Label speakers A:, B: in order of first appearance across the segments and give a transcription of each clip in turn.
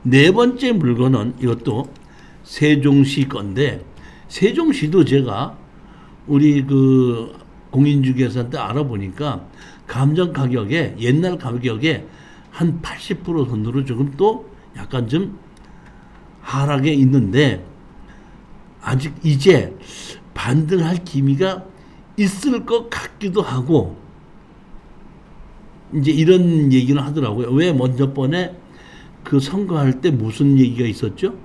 A: 네 번째 물건은 이것도 세종시 건데, 세종시도 제가 우리 그 공인중개사한테 알아보니까 감정 가격에, 옛날 가격에 한 80% 선으로 조금 또 약간 좀 하락에 있는데, 아직 이제 반등할 기미가 있을 것 같기도 하고, 이제 이런 얘기는 하더라고요. 왜 먼저 번에 그 선거할 때 무슨 얘기가 있었죠?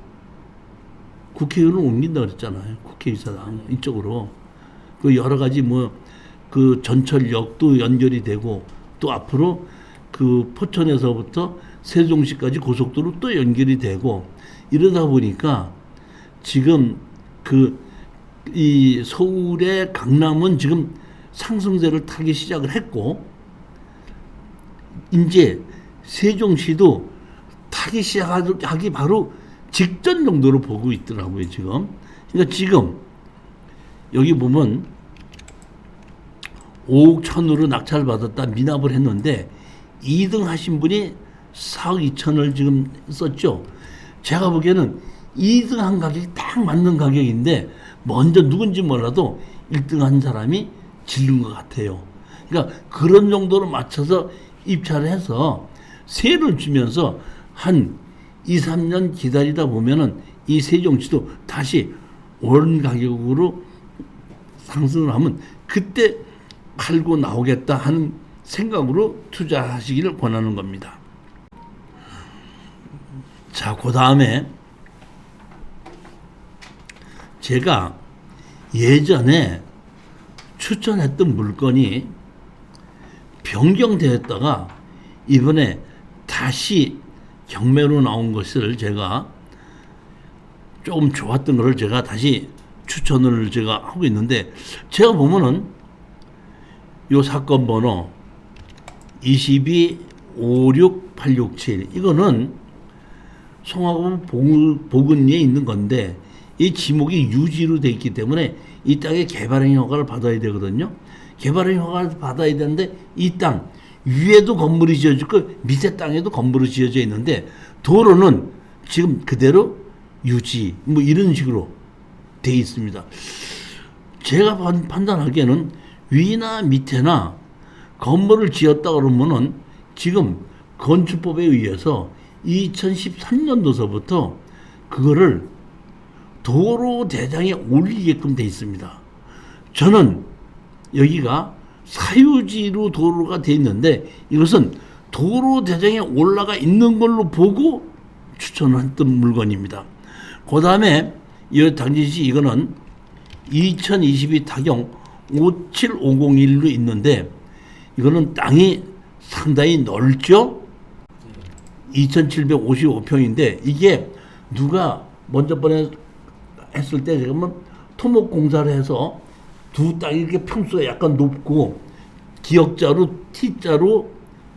A: 국회의원을 옮긴다 그랬잖아요. 국회의사당 이쪽으로. 그 여러 가지 뭐 그 전철역도 연결이 되고, 또 앞으로 그 포천에서부터 세종시까지 고속도로 또 연결이 되고, 이러다 보니까 지금 그 이 서울의 강남은 지금 상승세를 타기 시작을 했고, 이제 세종시도 타기 시작하기 바로 직전 정도로 보고 있더라고요, 지금. 그러니까 지금 여기 보면 5억 1천으로 낙찰 받았다 미납을 했는데 2등 하신 분이 4억 2천을 지금 썼죠. 제가 보기에는 2등 한 가격이 딱 맞는 가격인데, 먼저 누군지 몰라도 1등 한 사람이 질른 것 같아요. 그러니까 그런 정도로 맞춰서 입찰을 해서 세를 주면서 한 2, 3년 기다리다 보면은 이 세종시도 다시 원 가격으로 상승을 하면 그때 팔고 나오겠다 하는 생각으로 투자하시기를 권하는 겁니다. 자, 그 다음에 제가 예전에 추천했던 물건이 변경되었다가 이번에 다시 경매로 나온 것을 제가 조금 좋았던 것을 제가 다시 추천을 제가 하고 있는데, 제가 보면은 요 사건 번호 2256867 이거는 송화군 보근리에 있는 건데, 이 지목이 유지로 돼 있기 때문에 이 땅에 개발행 허가를 받아야 되거든요. 개발행 허가를 받아야 되는데 이 땅 위에도 건물이 지어질 거, 밑에 땅에도 건물이 지어져 있는데 도로는 지금 그대로 유지 뭐 이런 식으로 돼 있습니다. 제가 판단하기에는 위나 밑에나 건물을 지었다 그러면은 지금 건축법에 의해서 2013년도서부터 그거를 도로 대장에 올리게끔 돼 있습니다. 저는 여기가 사유지로 도로가 돼 있는데 이것은 도로 대장에 올라가 있는 걸로 보고 추천했던 물건입니다. 그 다음에 이 당진시 이거는 2022 타경 57501로 있는데, 이거는 땅이 상당히 넓죠. 2755평인데 이게 누가 먼저 번에 했을 때 지금은 토목 공사를 해서 두 땅이 이렇게 평수가 약간 높고 기역자로 T자로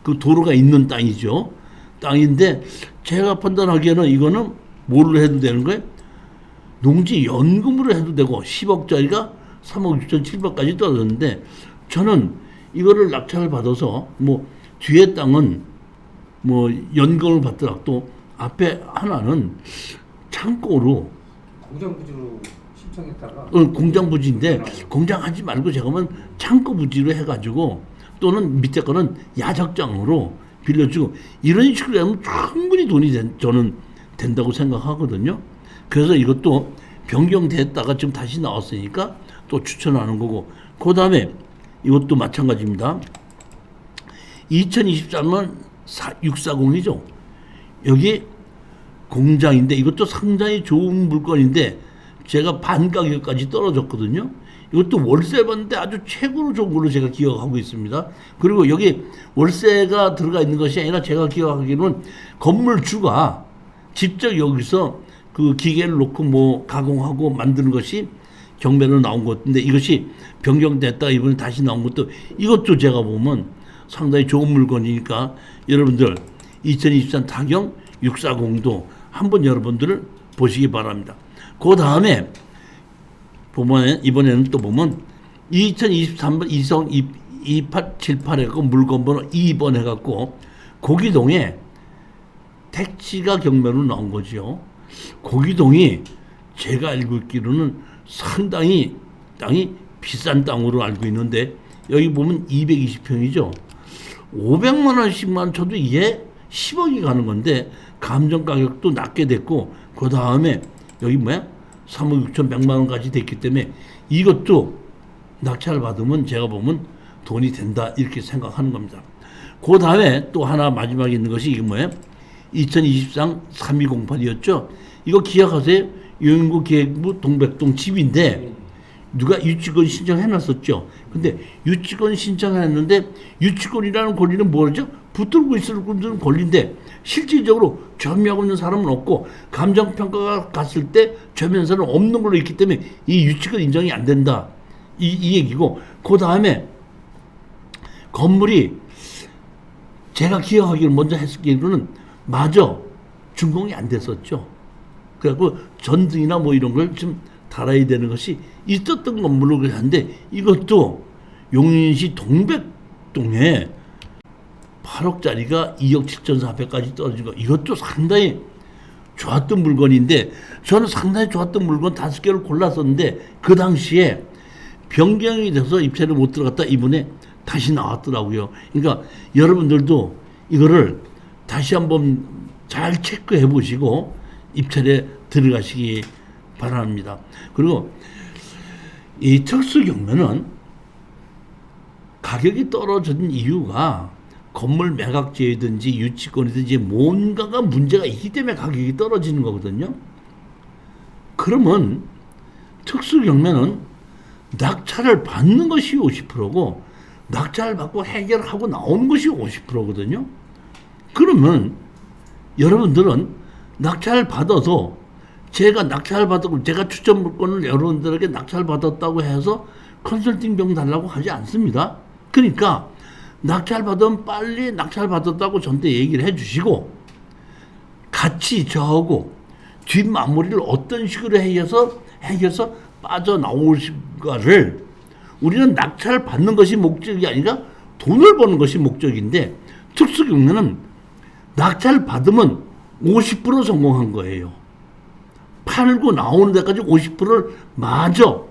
A: 그 도로가 있는 땅이죠. 땅인데 제가 판단하기에는 이거는 뭘로 해도 되는 거예요? 농지 연금으로 해도 되고 10억짜리가 3억 6천 7백까지 떨어졌는데, 저는 이거를 낙찰을 받아서 뭐 뒤에 땅은 뭐 연금을 받더라도 앞에 하나는 창고로
B: 공장부지로 신청했다가
A: 공장 부지인데, 공장하지 말고 제가면 창고 부지로 해가지고 또는 밑에 거는 야적장으로 빌려주고 이런 식으로 하면 충분히 돈이 저는 된다고 생각하거든요. 그래서 이것도 변경됐다가 지금 다시 나왔으니까 또 추천하는 거고, 그 다음에 이것도 마찬가지입니다. 2023년 640이죠. 여기 공장인데 이것도 상당히 좋은 물건인데 제가 반 가격까지 떨어졌거든요. 이것도 월세 받는데 아주 최고로 좋은 걸로 제가 기억하고 있습니다. 그리고 여기 월세가 들어가 있는 것이 아니라 제가 기억하기로는 건물주가 직접 여기서 그 기계를 놓고 뭐 가공하고 만드는 것이 경매로 나온 것 같은데, 이것이 변경됐다가 이번에 다시 나온 것도 이것도 제가 보면 상당히 좋은 물건이니까 여러분들 2023 타경 640도 한번 여러분들을 보시기 바랍니다. 그 다음에 보면 이번에는 또 보면 2023번 2878 해갖고 물건번호 2번 해갖고 고기동에 택지가 경매로 나온 거죠. 고기동이 제가 알고 있기로는 상당히 땅이 비싼 땅으로 알고 있는데 여기 보면 220평이죠. 500만 원씩만 쳐도 이게 10억이 가는 건데 감정 가격도 낮게 됐고 그 다음에 여기 뭐야 3억 6천 100만 원까지 됐기 때문에 이것도 낙찰 받으면 제가 보면 돈이 된다 이렇게 생각하는 겁니다. 그 다음에 또 하나 마지막에 있는 것이 이게 뭐예요? 2023 3208이었죠. 이거 기억하세요? 영인구 계획부 동백동 집인데 누가 유치권 신청해놨었죠. 근데 유치권 신청했는데 유치권이라는 권리는 뭐죠? 붙들고 있을 권리인데 실질적으로 점유하고 있는 사람은 없고 감정평가가 갔을 때 점유사는 없는 걸로 있기 때문에 이 유치권 인정이 안 된다. 이 얘기고 그 다음에 건물이 제가 기억하기로 먼저 했기로는 마저 준공이 안 됐었죠. 그래갖고 전등이나 뭐 이런 걸 좀 달아야 되는 것이 있었던 건물로 그랬는데 이것도 용인시 동백동에 8억짜리가 2억 7,400까지 떨어진 거 이것도 상당히 좋았던 물건인데 저는 상당히 좋았던 물건 5개를 골랐었는데 그 당시에 변경이 돼서 입찰을 못 들어갔다 이번에 다시 나왔더라고요. 그러니까 여러분들도 이거를 다시 한번 잘 체크해 보시고 입찰에 들어가시기 바랍니다. 그리고 이 특수경매는 가격이 떨어진 이유가 건물 매각제이든지 유치권이든지 뭔가가 문제가 있기 때문에 가격이 떨어지는 거거든요. 그러면 특수경매는 낙찰을 받는 것이 50%고 낙찰을 받고 해결하고 나오는 것이 50%거든요. 그러면 여러분들은 낙찰을 받아서 제가 낙찰을 받았고 제가 추천 물건을 여러분들에게 낙찰을 받았다고 해서 컨설팅 비용 달라고 하지 않습니다. 그러니까 낙찰 받으면 빨리 낙찰 받았다고 저한테 얘기를 해주시고 같이 저하고 뒷마무리를 어떤 식으로 해서 빠져나올까를 우리는 낙찰을 받는 것이 목적이 아니라 돈을 버는 것이 목적인데 특수경매는 낙찰 받으면 50% 성공한 거예요. 팔고 나오는 데까지 50%를 마저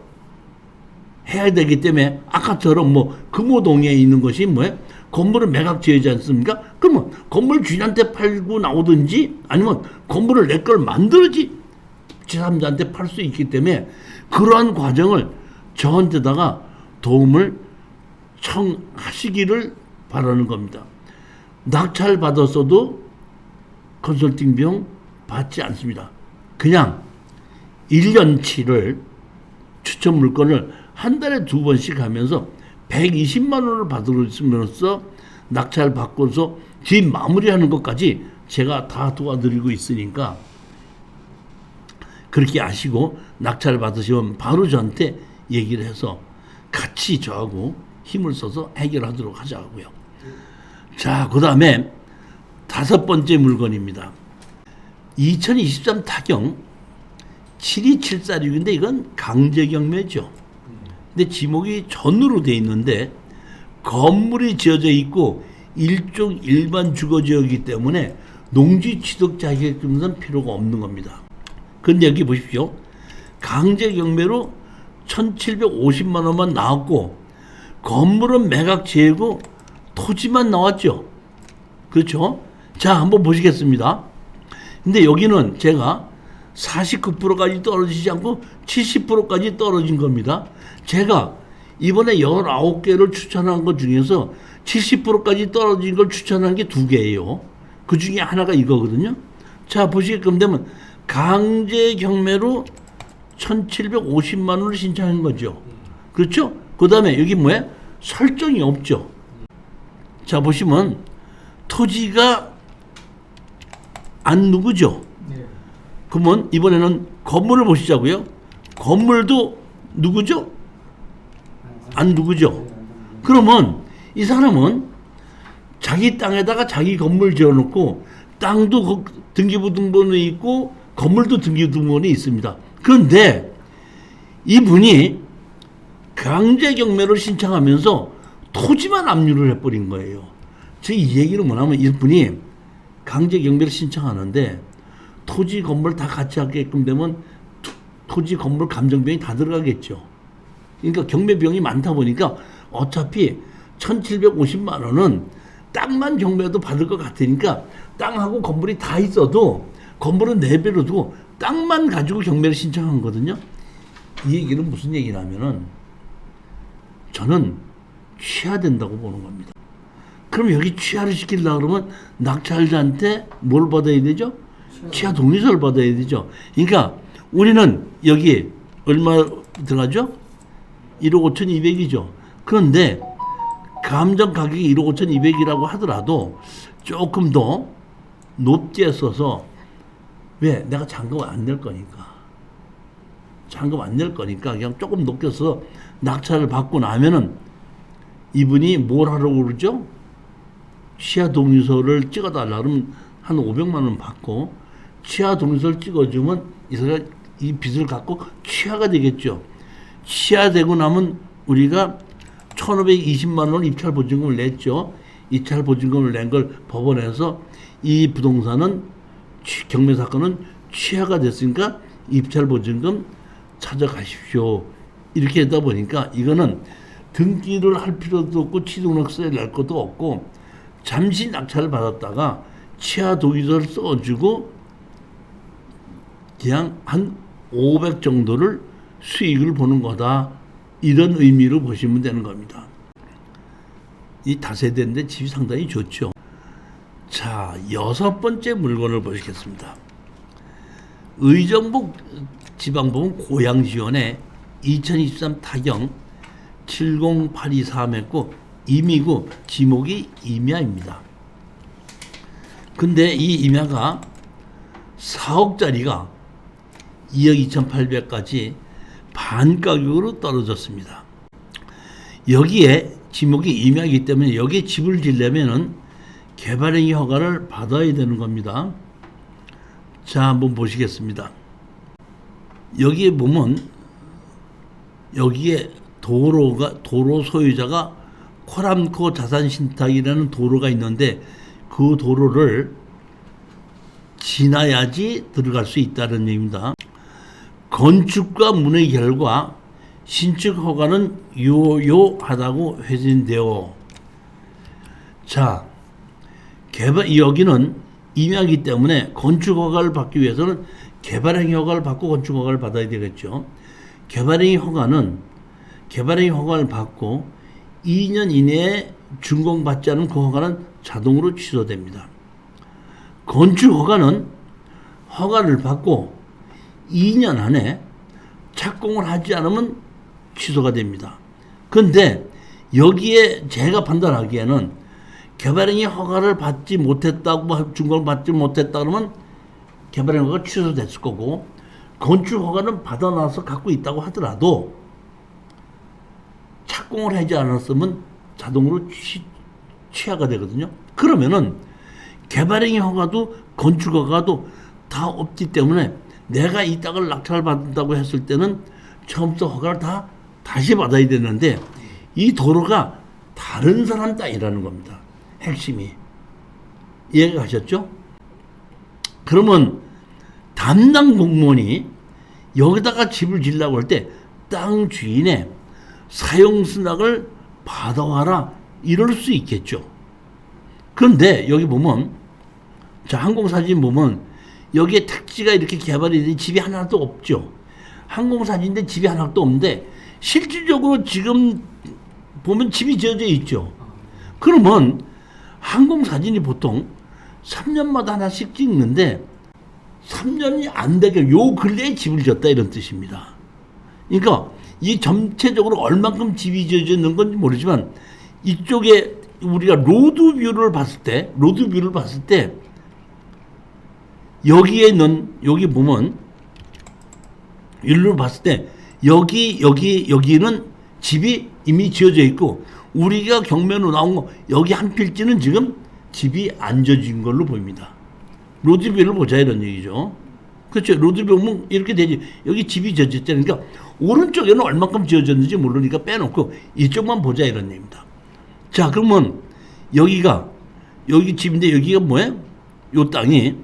A: 해야 되기 때문에 아까처럼 뭐 금호동에 있는 것이 뭐예요? 건물은 매각지어야지 않습니까? 그러면 건물 주인한테 팔고 나오든지 아니면 건물을 내 걸 만들어지 제3자한테 팔 수 있기 때문에 그러한 과정을 저한테다가 도움을 청하시기를 바라는 겁니다. 낙찰 받았어도 컨설팅 비용 받지 않습니다. 그냥 1년치를 추천 물건을 한 달에 2번씩 하면서 120만 원을 받으면서 낙찰 받고서 뒷 마무리하는 것까지 제가 다 도와드리고 있으니까 그렇게 아시고 낙찰 받으시면 바로 저한테 얘기를 해서 같이 저하고 힘을 써서 해결하도록 하자고요. 자, 그 다음에 5번째 물건입니다. 2023 타경 72746인데 이건 강제경매죠. 근데 지목이 전으로 돼 있는데 건물이 지어져 있고 일종 일반 주거지역이기 때문에 농지 취득 자격증은 필요가 없는 겁니다. 근데 여기 보십시오. 강제경매로 1,750만 원만 나왔고 건물은 매각 제고 토지만 나왔죠. 그렇죠? 자, 한번 보시겠습니다. 근데 여기는 제가 49%까지 떨어지지 않고 70%까지 떨어진 겁니다. 제가 이번에 19개를 추천한 것 중에서 70%까지 떨어진 걸 추천한 게 2개예요. 그 중에 하나가 이거거든요. 자, 보시게끔 되면 강제 경매로 1,750만 원을 신청한 거죠. 그렇죠? 그 다음에 여기 뭐야? 설정이 없죠. 자, 보시면 토지가 안 누구죠?
B: 네.
A: 그러면 이번에는 건물을 보시자고요. 건물도 누구죠? 안 누구죠? 그러면 이 사람은 자기 땅에다가 자기 건물 지어놓고 땅도 등기부 등본에 있고 건물도 등기부 등본에 있습니다. 그런데 이분이 강제 경매를 신청하면서 토지만 압류를 해버린 거예요. 즉 이 얘기는 뭐냐면 이분이 강제 경매를 신청하는데 토지 건물 다 같이 하게끔 되면 토지 건물 감정 비용이 다 들어가겠죠. 그러니까 경매 비용이 많다 보니까 어차피 1,750만 원은 땅만 경매도 받을 것 같으니까 땅하고 건물이 다 있어도 건물은 4배로 두고 땅만 가지고 경매를 신청한 거거든요. 이 얘기는 무슨 얘기냐면은 저는 취하된다고 보는 겁니다. 그럼 여기 취하를 시키려고 그러면 낙찰자한테 뭘 받아야 되죠? 취하 동의서를 받아야 되죠. 그러니까 우리는 여기 얼마 들어가죠? 1억 5,200이죠. 그런데 감정 가격이 1억 5,200이라고 하더라도 조금 더 높게 써서 왜? 내가 잔금 안 낼 거니까. 잔금 안 낼 거니까 그냥 조금 높게 써서 낙찰을 받고 나면은 이분이 뭘 하라고 그러죠? 취하 동의서를 찍어달라 그러면 한 500만 원 받고 취하 동의서를 찍어주면 이 사람이 이 빚을 갖고 취하가 되겠죠. 취하되고 나면 우리가 1,520만 원 입찰 보증금을 냈죠. 입찰 보증금을 낸 걸 법원에서 이 부동산은 경매 사건은 취하가 됐으니까 입찰 보증금 찾아가십시오. 이렇게 하다 보니까 이거는 등기를 할 필요도 없고 취등록세를 낼 것도 없고 잠시 낙찰을 받았다가 취하 동의서를 써주고 그냥 한 500 정도를 수익을 보는 거다. 이런 의미로 보시면 되는 겁니다. 이 다세대인데 집이 상당히 좋죠. 자, 6번째 물건을 보시겠습니다. 의정부 지방법원 고양지원의 2023 타경 70823했고 임야구 지목이 임야입니다. 근데 이 임야가 4억짜리가 2억 2,800까지 반가격으로 떨어졌습니다. 여기에 지목이 임야이기 때문에 여기에 집을 지려면은 개발행위 허가를 받아야 되는 겁니다. 자, 한번 보시겠습니다. 여기에 보면 여기에 도로 소유자가 코람코 자산신탁이라는 도로가 있는데 그 도로를 지나야지 들어갈 수 있다는 얘기입니다. 건축과 문의 결과 신축 허가는 유효하다고 회신되어 자 여기는 임야이기 때문에 건축 허가를 받기 위해서는 개발행위 허가를 받고 건축 허가를 받아야 되겠죠. 개발행위 허가를 받고 2년 이내에 준공받지 않은 그 허가는 자동으로 취소됩니다. 건축 허가는 허가를 받고 2년 안에 착공을 하지 않으면 취소가 됩니다. 그런데 여기에 제가 판단하기에는 개발행위 허가를 받지 못했다고 준공을 받지 못했다 그러면 개발행위 허가가 취소됐을 거고 건축 허가는 받아놔서 갖고 있다고 하더라도 착공을 하지 않았으면 자동으로 취하가 되거든요. 그러면은 개발행위 허가도 건축 허가도 다 없기 때문에 내가 이 땅을 낙찰을 받는다고 했을 때는 처음부터 허가를 다 다시 받아야 되는데 이 도로가 다른 사람 땅이라는 겁니다. 핵심이. 이해가 가셨죠? 그러면 담당 공무원이 여기다가 집을 지으려고 할 때 땅 주인의 사용 승낙을 받아와라 이럴 수 있겠죠. 그런데 여기 보면 자 항공사진 보면 여기에 택지가 이렇게 개발이 된 집이 하나도 없죠. 항공사진인데 집이 하나도 없는데 실질적으로 지금 보면 집이 지어져 있죠. 그러면 항공사진이 보통 3년마다 하나씩 찍는데 3년이 안 되게 요 근래에 집을 지었다 이런 뜻입니다. 그러니까 이 전체적으로 얼만큼 집이 지어졌는 건지 모르지만 이쪽에 우리가 로드뷰를 봤을 때 여기에 있는 여기 보면 일로 봤을 때 여기는 집이 이미 지어져 있고 우리가 경매로 나온 거 여기 한 필지는 지금 집이 안 지어진 걸로 보입니다. 로드뷰를 보자 이런 얘기죠. 그렇죠. 로드뷰 보면 이렇게 되지. 여기 집이 지어졌잖아요. 그러니까 오른쪽에는 얼만큼 지어졌는지 모르니까 빼놓고 이쪽만 보자 이런 얘기입니다. 자, 그러면 여기 집인데 여기가 뭐예요? 요 땅이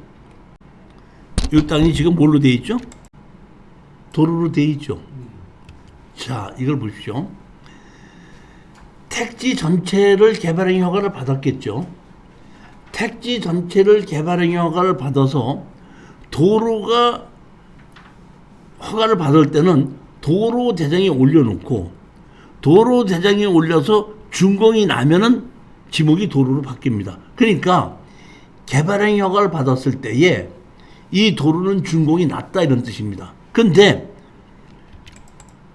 A: 지금 뭘로 돼 있죠? 도로로 돼 있죠. 자, 이걸 보십시오. 택지 전체를 개발행 허가를 받았겠죠. 택지 전체를 개발행 허가를 받아서 도로가 허가를 받을 때는 도로 대장에 올려놓고 도로 대장에 올려서 준공이 나면은 지목이 도로로 바뀝니다. 그러니까 개발행 허가를 받았을 때에 이 도로는 준공이 났다 이런 뜻입니다. 근데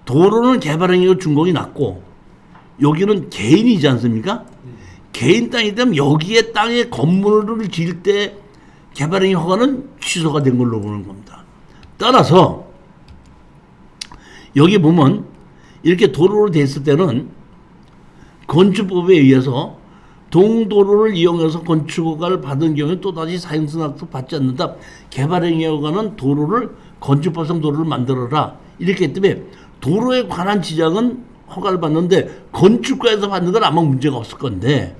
A: 도로는 개발행위가 준공이 났고 여기는 개인이지 않습니까? 개인 땅이 되면 여기에 땅에 건물을 지을 때 개발행위 허가는 취소가 된 걸로 보는 겁니다. 따라서 여기 보면 이렇게 도로로 됐을 때는 건축법에 의해서 동도로를 이용해서 건축허가를 받은 경우에 또다시 사용승낙도 받지 않는다. 개발행위 허가는 도로를 건축법상 도로를 만들어라. 이렇기 때문에 도로에 관한 지적은 허가를 받는데 건축가에서 받는 건 아마 문제가 없을 건데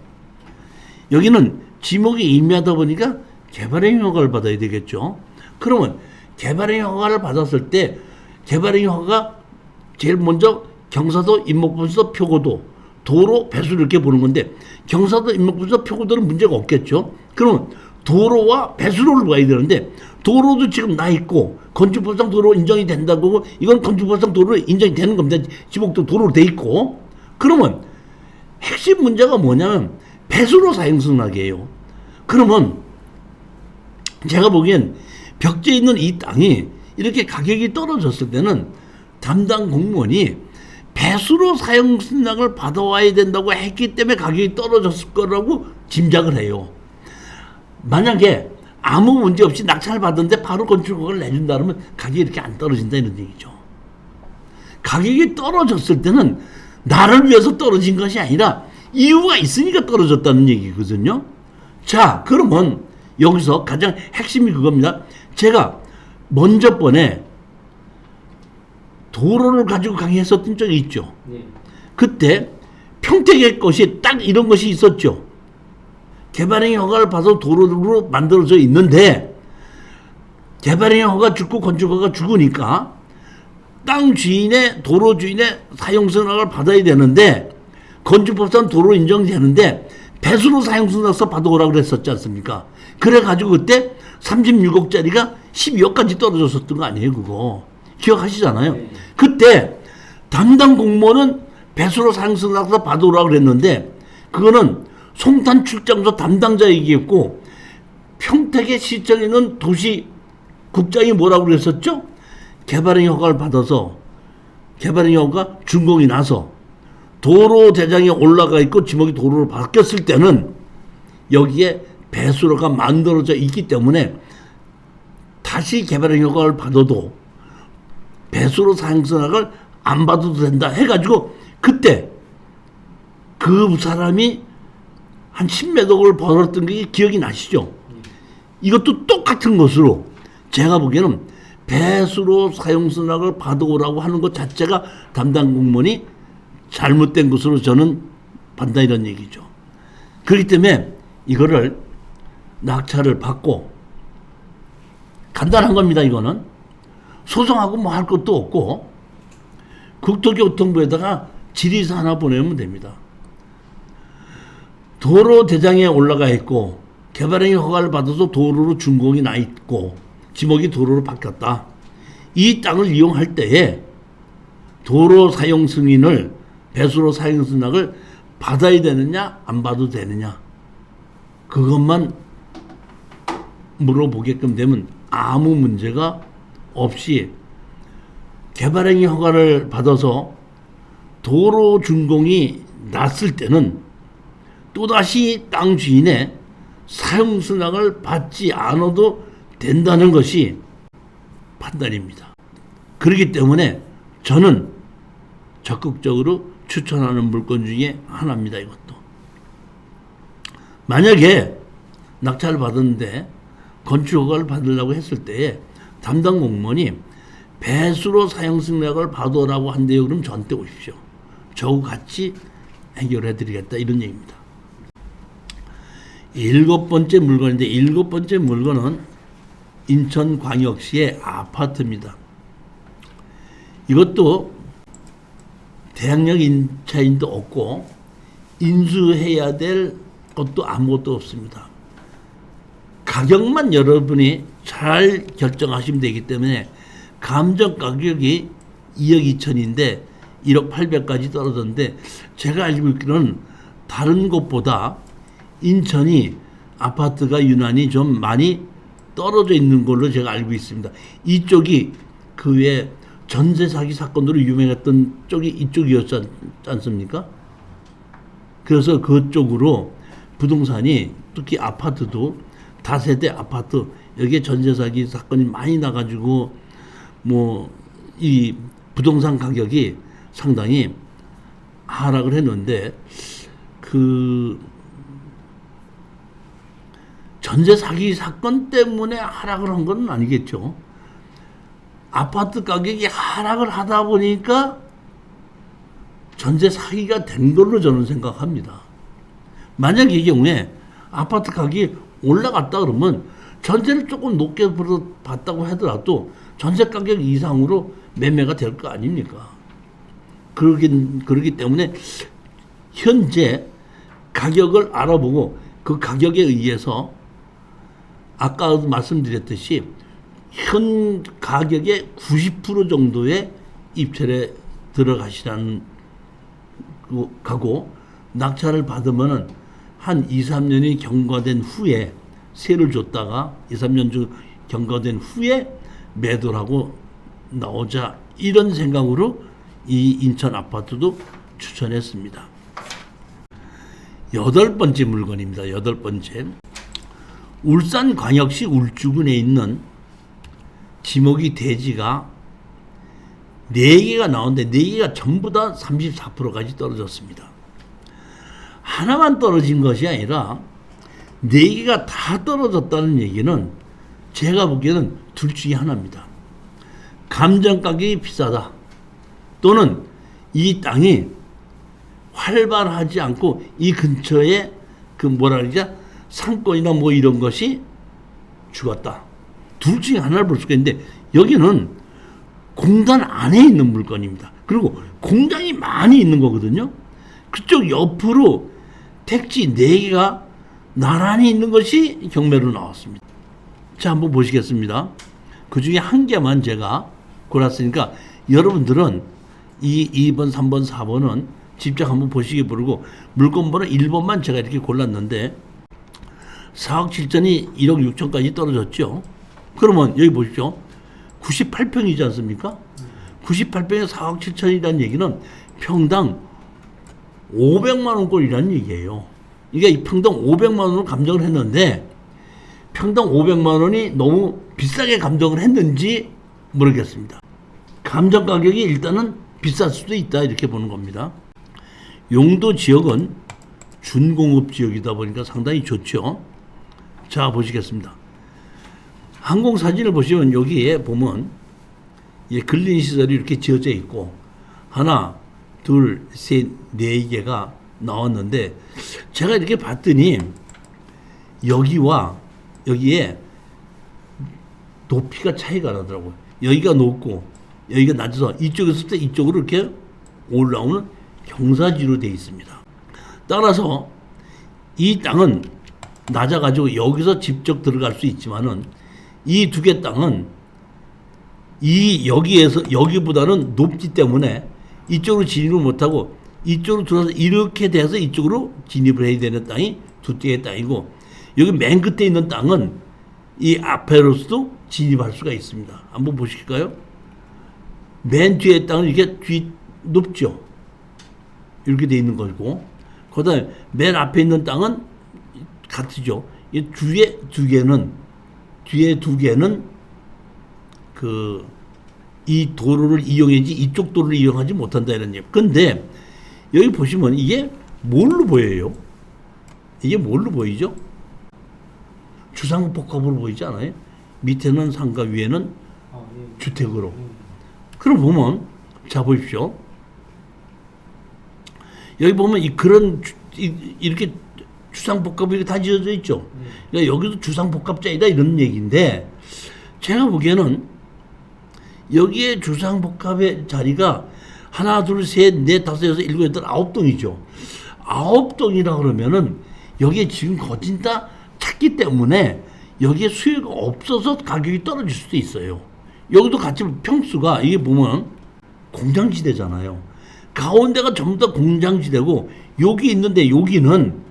A: 여기는 지목이 임의하다 보니까 개발행위 허가를 받아야 되겠죠. 그러면 개발행위 허가를 받았을 때 개발행위 허가가 제일 먼저 경사도, 임목분서, 표고도, 도로, 배수 이렇게 보는 건데 경사도, 임목분서, 표고도는 문제가 없겠죠. 그러면 도로와 배수로를 봐야 되는데 도로도 지금 나 있고 건축법상 도로 인정이 된다고 이건 건축법상 도로 인정이 되는 겁니다. 지목도 도로로 돼 있고 그러면 핵심 문제가 뭐냐면 배수로 사용승낙이에요. 그러면 제가 보기엔 벽지에 있는 이 땅이 이렇게 가격이 떨어졌을 때는 담당 공무원이 배수로 사용승낙을 받아와야 된다고 했기 때문에 가격이 떨어졌을 거라고 짐작을 해요. 만약에 아무 문제 없이 낙찰을 받았는데 바로 건축허가를 내준다 그러면 가격이 이렇게 안 떨어진다 이런 얘기죠. 가격이 떨어졌을 때는 나를 위해서 떨어진 것이 아니라 이유가 있으니까 떨어졌다는 얘기거든요. 자, 그러면 여기서 가장 핵심이 그겁니다. 제가 먼저 번에 도로를 가지고 강의했었던 적이 있죠.
B: 네.
A: 그때 평택의 것이 딱 이런 것이 있었죠. 개발행위 허가를 받아 도로로 만들어져 있는데 개발행위 허가 죽고 건축허가 죽으니까 땅 주인의 도로 주인의 사용승낙을 받아야 되는데 건축법상 도로 인정되는데 배수로 사용승낙서 받아오라고 그랬었지 않습니까? 그래가지고 그때 36억짜리가 12억까지 떨어졌었던 거 아니에요, 그거. 기억하시잖아요.
B: 네.
A: 그때 담당 공무원은 배수로 사용승낙서 받아오라고 그랬는데 그거는 송탄 출장소 담당자 얘기했고 평택의 시청에 있는 도시 국장이 뭐라고 그랬었죠? 개발행위 허가를 받아서 개발행위 허가 준공이 나서 도로 대장에 올라가 있고 지목이 도로로 바뀌었을 때는 여기에 배수로가 만들어져 있기 때문에 다시 개발행위 허가를 받아도 배수로 사용승낙을 안 받아도 된다 해가지고 그때 그 사람이 한 10몇억을 벌었던 게 기억이 나시죠? 이것도 똑같은 것으로 제가 보기에는 배수로 사용승낙을 받아오라고 하는 것 자체가 담당 공무원이 잘못된 것으로 저는 판다 이런 얘기죠. 그렇기 때문에 이거를 낙찰을 받고 간단한 겁니다. 이거는 소송하고 뭐 할 것도 없고 국토교통부에다가 질의서 하나 보내면 됩니다. 도로 대장에 올라가 있고 개발행위 허가를 받아서 도로로 준공이 나 있고 지목이 도로로 바뀌었다. 이 땅을 이용할 때에 도로 사용 승인을 배수로 사용 승낙을 받아야 되느냐 안 받아도 되느냐 그것만 물어보게끔 되면 아무 문제가 없이 개발행위 허가를 받아서 도로 준공이 났을 때는 또다시 땅 주인의 사용승낙을 받지 않아도 된다는 것이 판단입니다. 그렇기 때문에 저는 적극적으로 추천하는 물건 중에 하나입니다. 이것도. 만약에 낙찰을 받았는데 건축허가를 받으려고 했을 때에 담당 공무원이 배수로 사용승낙을 받으라고 한대요. 그럼 저한테 오십시오. 저하고 같이 해결해 드리겠다 이런 얘기입니다. 일곱 번째 물건인데 일곱 번째 물건은 인천광역시의 아파트입니다. 이것도 대항력 임차인도 없고 인수해야 될 것도 아무것도 없습니다. 가격만 여러분이 잘 결정하시면 되기 때문에 감정 가격이 2억 2천인데 1억 800까지 떨어졌는데 제가 알고 있기로는 다른 곳보다 인천이 아파트가 유난히 좀 많이 떨어져 있는 걸로 제가 알고 있습니다. 이쪽이 그 외에 전세 사기 사건으로 유명했던 쪽이 이쪽이었지 않습니까? 그래서 그쪽으로 부동산이 특히 아파트도 다세대 아파트 여기에 전세 사기 사건이 많이 나가지고 뭐 이 부동산 가격이 상당히 하락을 했는데 그 전세 사기 사건 때문에 하락을 한 건 아니겠죠. 아파트 가격이 하락을 하다 보니까 전세 사기가 된 걸로 저는 생각합니다. 만약 이 경우에 아파트 가격이 올라갔다 그러면 전세를 조금 높게 받았다고 하더라도 전세 가격 이상으로 매매가 될 거 아닙니까? 그러기 때문에 현재 가격을 알아보고 그 가격에 의해서 아까 말씀드렸듯이 현 가격의 90% 정도의 입찰에 들어가시라는 가고 낙찰을 받으면은 한 2, 3년이 경과된 후에 세를 줬다가 2, 3년 중 경과된 후에 매도를 하고 나오자 이런 생각으로 이 인천 아파트도 추천했습니다. 여덟 번째 물건입니다. 여덟 번째. 울산광역시 울주군에 있는 지목이 대지가 4개가 나오는데 4개가 전부 다 34%까지 떨어졌습니다. 하나만 떨어진 것이 아니라 4개가 다 떨어졌다는 얘기는 제가 보기에는 둘 중에 하나입니다. 감정 가격이 비싸다. 또는 이 땅이 활발하지 않고 이 근처에 그 뭐라 그러죠? 상권이나 뭐 이런 것이 죽었다. 둘 중에 하나를 볼 수가 있는데 여기는 공단 안에 있는 물건입니다. 그리고 공장이 많이 있는 거거든요. 그쪽 옆으로 택지 4개가 나란히 있는 것이 경매로 나왔습니다. 자, 한번 보시겠습니다. 그 중에 한 개만 제가 골랐으니까 여러분들은 이 2번, 3번, 4번은 직접 한번 보시기 바라고 물건 번호 1번만 제가 이렇게 골랐는데 4억 7천이 1억 6천까지 떨어졌죠. 그러면 여기 보십시오. 98평이지 않습니까? 98평에 4억 7천이라는 얘기는 평당 500만 원꼴이라는 얘기예요. 그러니까 이 평당 500만 원으로 감정을 했는데 평당 500만 원이 너무 비싸게 감정을 했는지 모르겠습니다. 감정 가격이 일단은 비쌀 수도 있다 이렇게 보는 겁니다. 용도 지역은 준공업 지역이다 보니까 상당히 좋죠. 자, 보시겠습니다. 항공 사진을 보시면 여기에 보면 근린 시설이 이렇게 지어져 있고 하나, 둘, 셋, 4개가 나왔는데 제가 이렇게 봤더니 여기와 여기에 높이가 차이가 나더라고요. 여기가 높고 여기가 낮아서 이쪽에서 이쪽으로 이렇게 올라오는 경사지로 되어 있습니다. 따라서 이 땅은 낮아가지고 여기서 직접 들어갈 수 있지만은 이 2개 땅은 여기에서 여기보다는 높기 때문에 이쪽으로 진입을 못하고 이쪽으로 들어서 이렇게 돼서 이쪽으로 진입을 해야 되는 땅이 2개의 땅이고 여기 맨 끝에 있는 땅은 이 앞에로서도 진입할 수가 있습니다. 한번 보실까요? 맨 뒤에 땅은 이렇게 높죠. 이렇게 돼 있는 거고 그 다음에 맨 앞에 있는 땅은 같죠. 이 뒤에 2개는 이 도로를 이용하지 이쪽 도로를 이용하지 못한다 이런 얘기. 근데 여기 보시면 이게 뭘로 보여요? 이게 뭘로 보이죠? 주상복합으로 보이지 않아요? 밑에는 상가 위에는
B: 예.
A: 주택으로. 그럼 보면 자 보십시오. 여기 보면 이렇게 주상복합이 이렇게 다 지어져 있죠. 그러니까 여기도 주상복합자이다 이런 얘기인데 제가 보기에는 여기에 주상복합의 자리가 하나, 둘, 셋, 넷, 다섯, 여섯, 일곱, 여덟, 아홉 동이죠. 아홉 동이라 그러면은 여기에 지금 거진 다 찾기 때문에 여기에 수요가 없어서 가격이 떨어질 수도 있어요. 여기도 같이 평수가 이게 보면 공장지대잖아요. 가운데가 전부 다 공장지대고 여기 있는데 여기는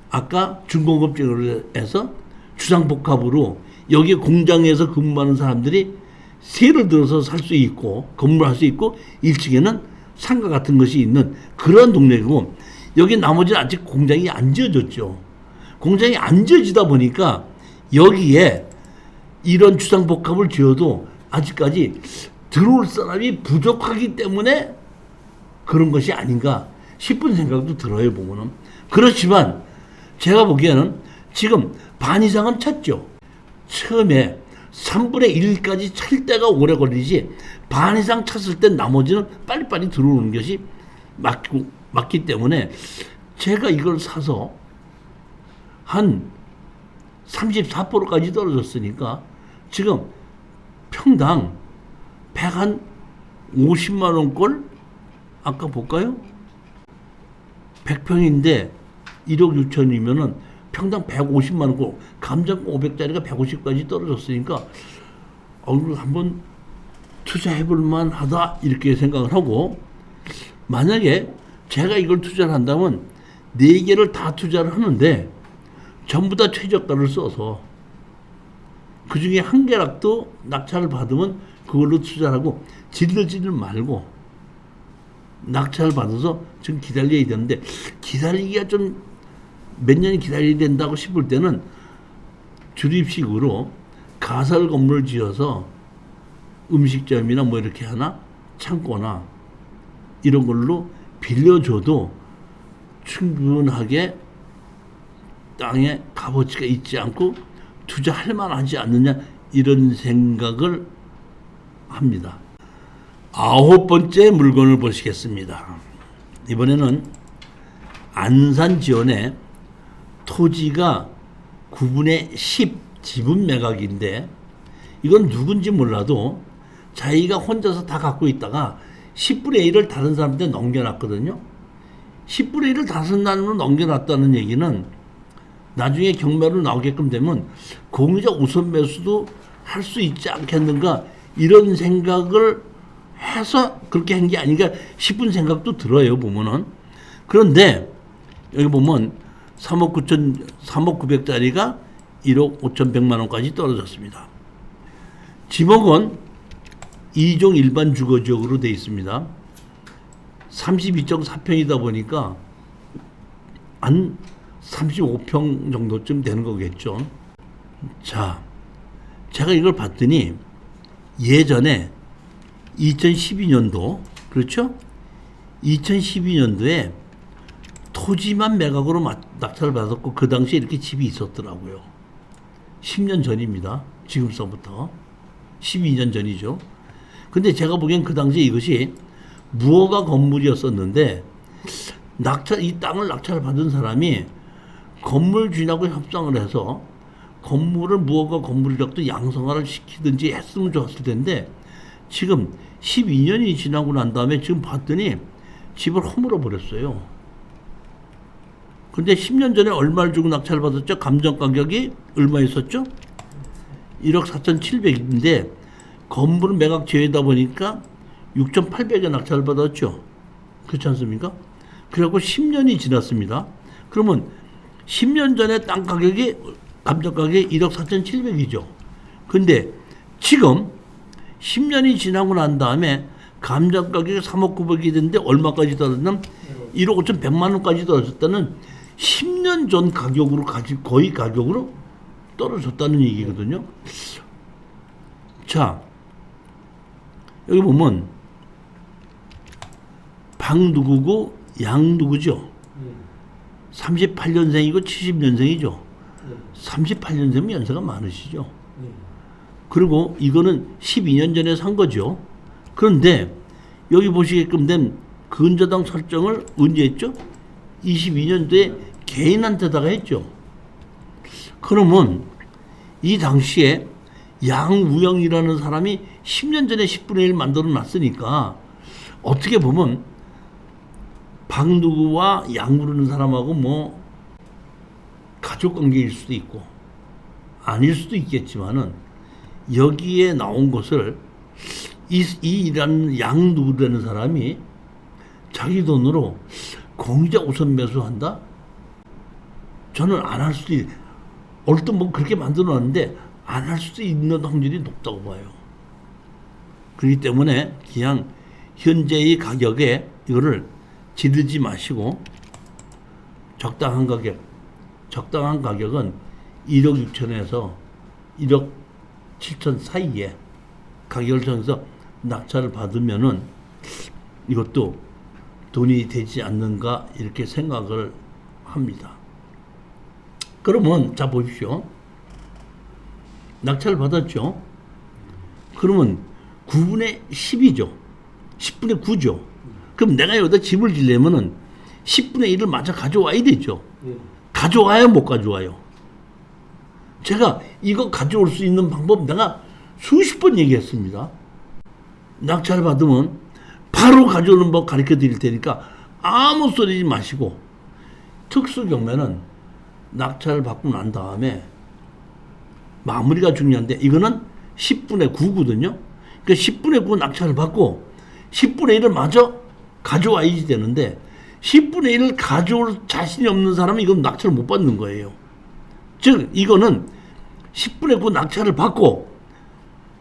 A: 아까 중공업적으로 해서 주상복합으로 여기 공장에서 근무하는 사람들이 세를 들어서 살 수 있고 건물할 수 있고 1층에는 상가 같은 것이 있는 그런 동네이고 여기 나머지는 아직 공장이 안 지어졌죠. 공장이 안 지어지다 보니까 여기에 이런 주상복합을 지어도 아직까지 들어올 사람이 부족하기 때문에 그런 것이 아닌가 싶은 생각도 들어요, 보면은. 그렇지만 제가 보기에는 지금 반 이상은 찼죠. 처음에 3분의 1까지 찰 때가 오래 걸리지 반 이상 찼을 때 나머지는 빨리빨리 들어오는 것이 맞기 때문에 제가 이걸 사서 한 34%까지 떨어졌으니까 지금 평당 150만 원꼴 아까 볼까요? 100평인데 1억 6천이면은 평당 150만 원꼴 감정 500짜리가 150까지 떨어졌으니까 한번 투자해볼 만하다 이렇게 생각을 하고 만약에 제가 이걸 투자를 한다면 4개를 다 투자를 하는데 전부 다 최저가를 써서 그 중에 한 개라도 낙찰을 받으면 그걸로 투자를 하고 질러지는 말고 낙찰을 받아서 좀 기다려야 되는데 기다리기가 좀 몇 년이 기다려야 된다고 싶을 때는 주립식으로 가설 건물을 지어서 음식점이나 뭐 이렇게 하나 창고나 이런 걸로 빌려줘도 충분하게 땅에 값어치가 있지 않고 투자할 만하지 않느냐 이런 생각을 합니다. 9번째 물건을 보시겠습니다. 이번에는 안산 지원에 토지가 9분의 10 지분 매각인데 이건 누군지 몰라도 자기가 혼자서 다 갖고 있다가 10분의 1을 다른 사람한테 넘겨놨거든요. 10분의 1을 다른 사람으로 넘겨놨다는 얘기는 나중에 경매로 나오게끔 되면 공유자 우선 매수도 할 수 있지 않겠는가 이런 생각을 해서 그렇게 한 게 아닌가 싶은 생각도 들어요, 보면은. 그런데 여기 보면 3억 900짜리가 1억 5,100만 원까지 떨어졌습니다. 지목은 2종 일반 주거지역으로 되어 있습니다. 32.4평이다 보니까 한 35평 정도쯤 되는 거겠죠. 자, 제가 이걸 봤더니 예전에 2012년도 그렇죠? 2012년도에 토지만 매각으로 낙찰을 받았고 그 당시에 이렇게 집이 있었더라고요. 10년 전입니다. 지금서부터 12년 전이죠. 근데 제가 보기엔 그 당시에 이것이 무허가 건물이었었는데 이 땅을 낙찰을 받은 사람이 건물 주인하고 협상을 해서 건물을 무허가 건물이라도 양성화를 시키든지 했으면 좋았을 텐데 지금 12년이 지나고 난 다음에 지금 봤더니 집을 허물어 버렸어요. 근데 10년 전에 얼마를 주고 낙찰을 받았죠? 감정 가격이 얼마 있었죠? 1억 4,700인데 건물은 매각 제외다 보니까 6,800에 낙찰을 받았죠. 그렇지 않습니까? 그래갖고 10년이 지났습니다. 그러면 10년 전에 땅 가격이 감정 가격이 1억 4,700이죠. 근데 지금 10년이 지나고 난 다음에 감정 가격이 3억 900이 됐는데 얼마까지 떨어졌냐면 1억 5,100만 원까지 떨어졌다는 10년 전 가격으로 거의 가격으로 떨어졌다는 얘기거든요. 자, 여기 보면 방 누구고 양 누구죠? 38년생이고 70년생이죠. 38년생이면 연세가 많으시죠. 그리고 이거는 12년 전에 산 거죠. 그런데 여기 보시게끔 된 근저당 설정을 언제 했죠? 22년도에 개인한테다가 했죠. 그러면 이 당시에 양우영이라는 사람이 10년 전에 10분의 1 만들어 놨으니까 어떻게 보면 박누구와 양 부르는 사람하고 뭐 가족 관계일 수도 있고 아닐 수도 있겠지만은 여기에 나온 것을 이라는 양 누구라는 사람이 자기 돈으로 공자 우선 매수한다? 저는 안 할 수도 얼뜻 뭐 그렇게 만들어 놨는데 안 할 수도 있는 확률이 높다고 봐요. 그렇기 때문에 그냥 현재의 가격에 이거를 지르지 마시고 적당한 가격은 1억 6천에서 1억 7천 사이에 가격을 정해서 낙찰을 받으면은 이것도 돈이 되지 않는가 이렇게 생각을 합니다. 그러면 자 보십시오. 낙찰을 받았죠. 그러면 9분의 10이죠. 10분의 9죠. 그럼 내가 여기다 집을 지려면은 10분의 1을 마저 가져와야 되죠. 가져와요, 못 가져와요? 제가 이거 가져올 수 있는 방법 내가 수십 번 얘기했습니다. 낙찰을 받으면 바로 가져오는 법 가르쳐 드릴 테니까 아무 소리지 마시고, 특수 경매는 낙찰을 받고 난 다음에 마무리가 중요한데 이거는 10분의 9거든요. 그러니까 10분의 9 낙찰을 받고 10분의 1을 마저 가져와야지 되는데 10분의 1을 가져올 자신이 없는 사람은 이건 낙찰을 못 받는 거예요. 즉 이거는 10분의 9 낙찰을 받고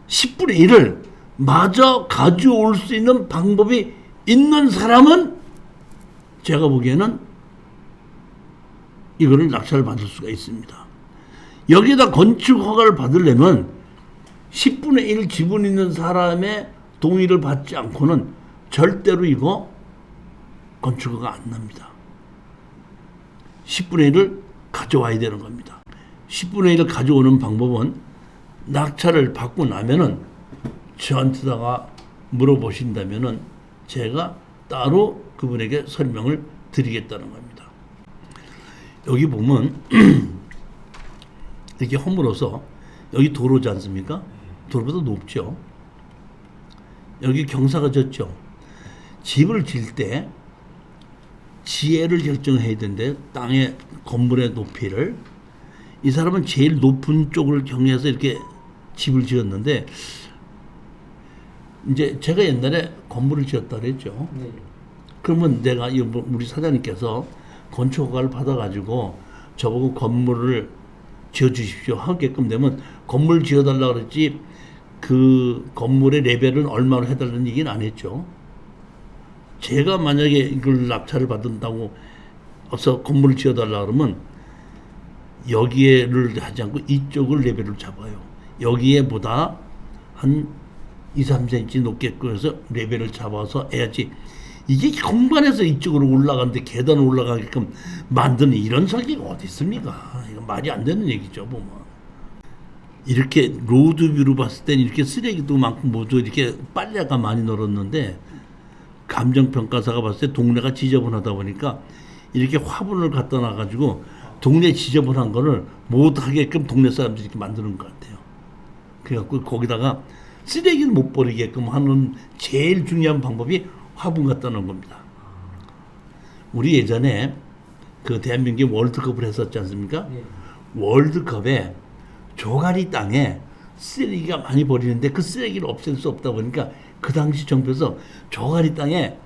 A: 10분의 1을 마저 가져올 수 있는 방법이 있는 사람은 제가 보기에는 이거를 낙찰을 받을 수가 있습니다. 여기에다 건축 허가를 받으려면 10분의 1 지분 있는 사람의 동의를 받지 않고는 절대로 이거 건축 허가 안 납니다. 10분의 1을 가져와야 되는 겁니다. 10분의 1을 가져오는 방법은 낙찰을 받고 나면은 저한테다가 물어보신다면은 제가 따로 그분에게 설명을 드리겠다는 겁니다. 여기 보면 이렇게 허물어서 여기 도로지 않습니까? 도로보다 높죠. 여기 경사가 졌죠. 집을 질 때 지혜를 결정해야 되는데 땅의 건물의 높이를 이 사람은 제일 높은 쪽을 정해서 이렇게 집을 지었는데 이제 제가 옛날에 건물을 지었다 그랬죠. 그러면 내가 우리 사장님께서 건축 허가를 받아가지고 저보고 건물을 지어주십시오 하게끔 되면 건물 지어달라 그랬지 그 건물의 레벨은 얼마로 해달라는 얘기는 안 했죠. 제가 만약에 이걸 낙찰을 받는다고 어서 건물을 지어달라 그러면 여기에를 하지 않고 이쪽을 레벨을 잡아요. 여기에보다 한 2, 3cm 높게 끌어서 레벨을 잡아서 해야지. 이게 현관에서 이쪽으로 올라가는데 계단을 올라가게끔 만드는 이런 설계가 어디 있습니까? 이건 말이 안 되는 얘기죠, 보면. 이렇게 로드뷰로 봤을 땐 이렇게 쓰레기도 많고 모두 이렇게 빨래가 많이 늘었는데 감정평가사가 봤을 때 동네가 지저분하다 보니까 이렇게 화분을 갖다 놔가지고 동네 지저분한 거를 못 하게끔 동네 사람들이 이렇게 만드는 것 같아요. 그래갖고 거기다가 쓰레기를 못 버리게끔 하는 제일 중요한 방법이 화분 갖다 놓은 겁니다. 우리 예전에 그 대한민국이 월드컵을 했었지 않습니까? 월드컵에 조가리 땅에 쓰레기가 많이 버리는데 그 쓰레기를 없앨 수 없다 보니까 그 당시 정부에서 조가리 땅에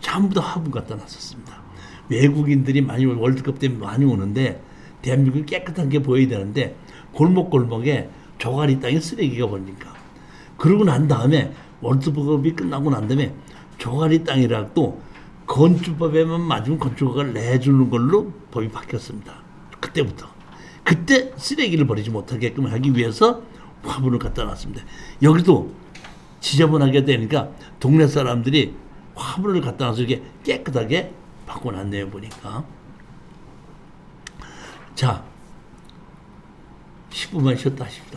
A: 전부 다 화분 갖다 놨었습니다. 외국인들이 많이 월드컵 때문에 많이 오는데 대한민국이 깨끗한 게 보여야 되는데 골목골목에 조가리 땅에 쓰레기가 버리니까. 그러고 난 다음에 월드컵이 끝나고 난 다음에 조가리 땅이라고 또 건축법에만 맞으면 건축허가를 내주는 걸로 법이 바뀌었습니다. 그때부터. 그때 쓰레기를 버리지 못하게끔 하기 위해서 화분을 갖다 놨습니다. 여기도 지저분하게 되니까 동네 사람들이 화분을 갖다 놔서 이렇게 깨끗하게 바꿔놨네요, 보니까. 자, 10분만 쉬었다 하십시다.